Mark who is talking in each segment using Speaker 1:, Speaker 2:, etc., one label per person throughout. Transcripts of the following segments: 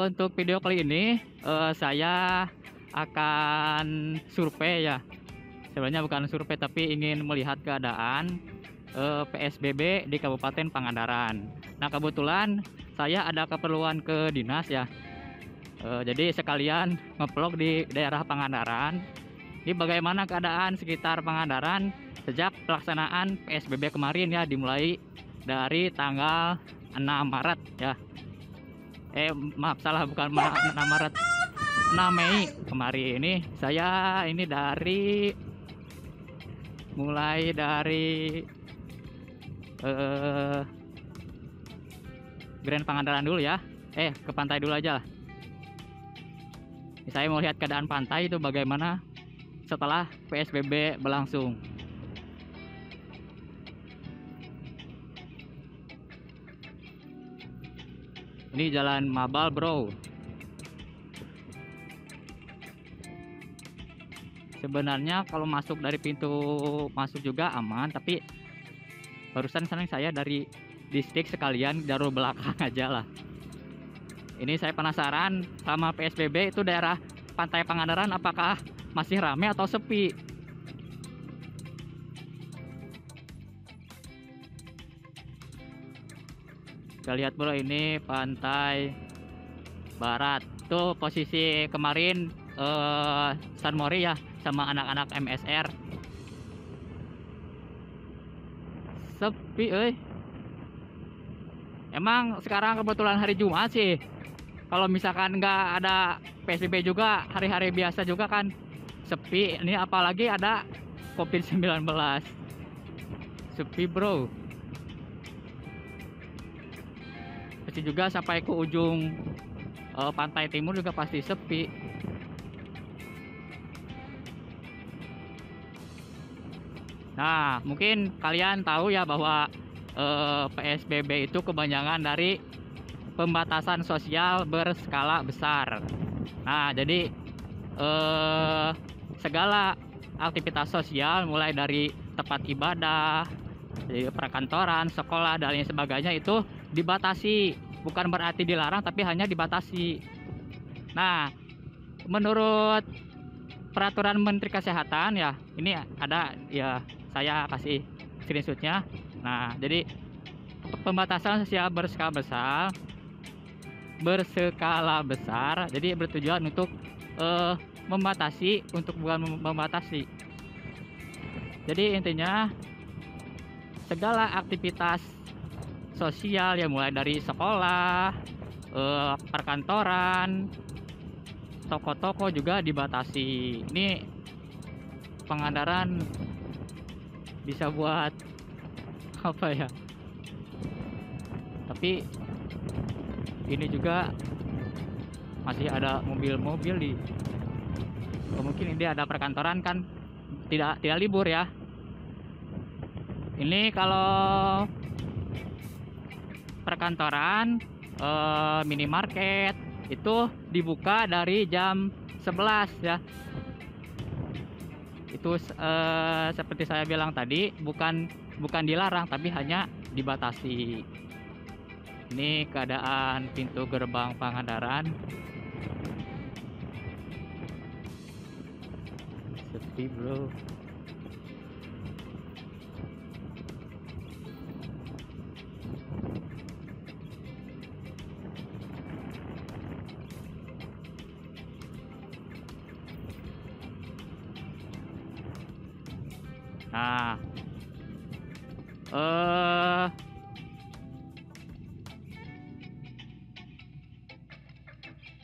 Speaker 1: Untuk video kali ini saya akan survei ya. Sebenarnya bukan survei tapi ingin melihat keadaan PSBB di Kabupaten Pangandaran. Nah, kebetulan saya ada keperluan ke dinas ya. Jadi sekalian ngevlog di daerah Pangandaran. Ini bagaimana keadaan sekitar Pangandaran sejak pelaksanaan PSBB kemarin ya, dimulai dari tanggal 6 Maret ya. Maaf, salah, bukan 6 Maret, 6 Mei kemarin. Ini saya mulai dari Grand Pangandaran dulu ya. Ke pantai dulu aja. Saya mau lihat keadaan pantai itu bagaimana setelah PSBB berlangsung. Ini jalan Mabal, bro. Sebenarnya kalau masuk dari pintu masuk juga aman, tapi barusan saya dari distrik sekalian jalur belakang aja lah. Ini saya penasaran sama PSBB itu daerah Pantai Pangandaran apakah masih ramai atau sepi. Kita lihat bro, ini pantai barat tuh posisi kemarin San Mori ya sama anak-anak MSR. Sepi emang sekarang kebetulan hari Jumat sih. Kalau misalkan nggak ada PSBB juga, hari-hari biasa juga kan sepi. Ini apalagi ada COVID-19, sepi bro. Pasti juga sampai ke ujung pantai timur juga pasti sepi. Nah, mungkin kalian tahu ya bahwa PSBB itu kebanyakan dari pembatasan sosial berskala besar. Nah, jadi segala aktivitas sosial mulai dari tempat ibadah, dari perkantoran, sekolah dan lain sebagainya itu dibatasi. Bukan berarti dilarang tapi hanya dibatasi. Nah, menurut peraturan Menteri Kesehatan ya, ini ada ya, saya kasih screenshotnya. Nah, jadi pembatasan sosial berskala besar jadi bertujuan untuk membatasi, bukan membatasi. Jadi intinya segala aktivitas sosial ya, mulai dari sekolah, perkantoran, toko-toko juga dibatasi. Ini Pangandaran bisa buat apa ya? Tapi ini juga masih ada mobil-mobil di. Mungkin ini ada perkantoran kan tidak libur ya. Ini kalau perkantoran, minimarket itu dibuka dari jam 11 ya. Itu seperti saya bilang tadi, bukan dilarang tapi hanya dibatasi. Ini keadaan pintu gerbang Pangandaran. Sepi bro. Nah,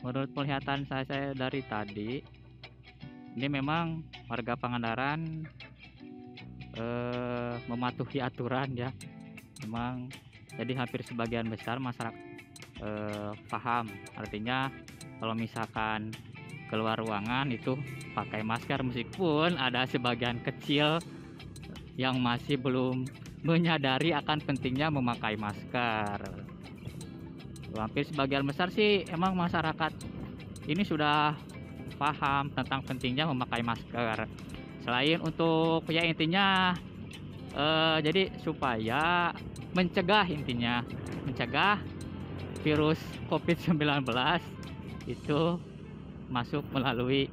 Speaker 1: menurut penglihatan saya dari tadi, ini memang warga Pangandaran mematuhi aturan ya. Memang jadi hampir sebagian besar masyarakat paham. Artinya kalau misalkan keluar ruangan itu pakai masker, meskipun ada sebagian kecil yang masih belum menyadari akan pentingnya memakai masker. Hampir sebagian besar sih emang masyarakat ini sudah paham tentang pentingnya memakai masker. Selain untuk ya intinya jadi supaya mencegah virus COVID-19 itu masuk melalui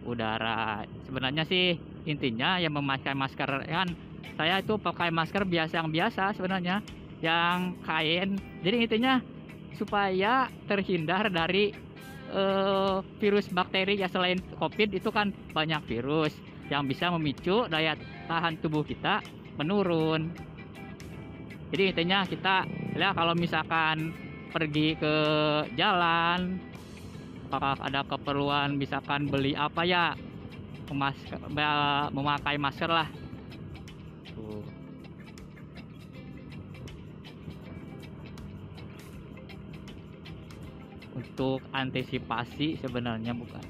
Speaker 1: udara. Sebenarnya sih intinya yang memakai masker kan, saya itu pakai masker biasa yang biasa sebenarnya, yang kain. Jadi intinya supaya terhindar dari virus bakteri ya. Selain COVID itu kan banyak virus yang bisa memicu daya tahan tubuh kita menurun. Jadi intinya kita ya kalau misalkan pergi ke jalan, apakah ada keperluan misalkan beli apa ya, memakai masker lah. Tuh. Untuk antisipasi sebenarnya bukan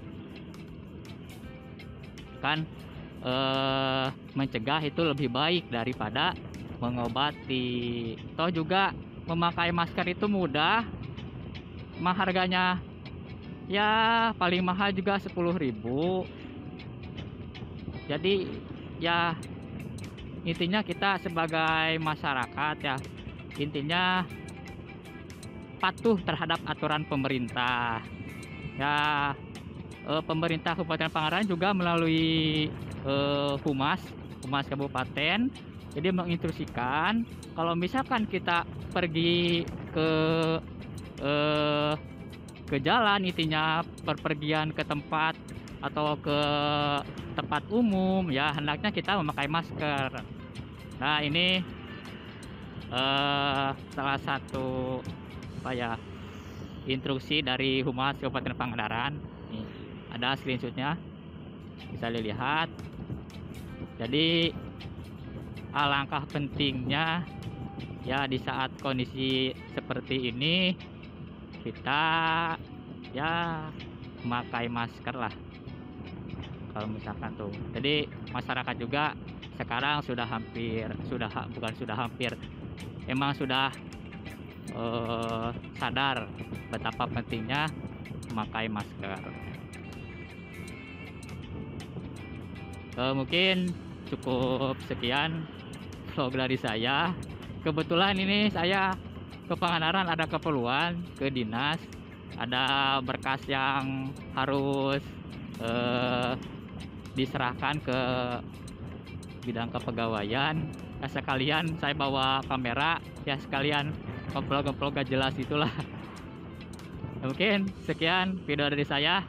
Speaker 1: kan, mencegah itu lebih baik daripada mengobati. Toh juga memakai masker itu mudah, harganya ya paling mahal juga 10.000. Jadi ya intinya kita sebagai masyarakat ya, intinya patuh terhadap aturan pemerintah ya. Pemerintah Kabupaten Pangandaran juga melalui humas kabupaten, jadi menginstruksikan kalau misalkan kita pergi ke jalan, intinya perpergian ke tempat atau ke tempat umum ya, hendaknya kita memakai masker. Nah ini salah satu apa ya, instruksi dari Humas Kabupaten Pangandaran. Nih, ada screenshotnya, bisa dilihat. Jadi alangkah pentingnya ya di saat kondisi seperti ini kita ya memakai masker lah kalau misalkan tuh. Jadi masyarakat juga sekarang emang sudah sadar betapa pentingnya memakai masker. Mungkin cukup sekian vlog dari saya. Kebetulan ini saya ke Pangandaran ada keperluan ke dinas, ada berkas yang harus diserahkan ke bidang kepegawaian ya, sekalian saya bawa kamera ya, sekalian ngobrol-ngobrol gak jelas itulah. Mungkin sekian video dari saya.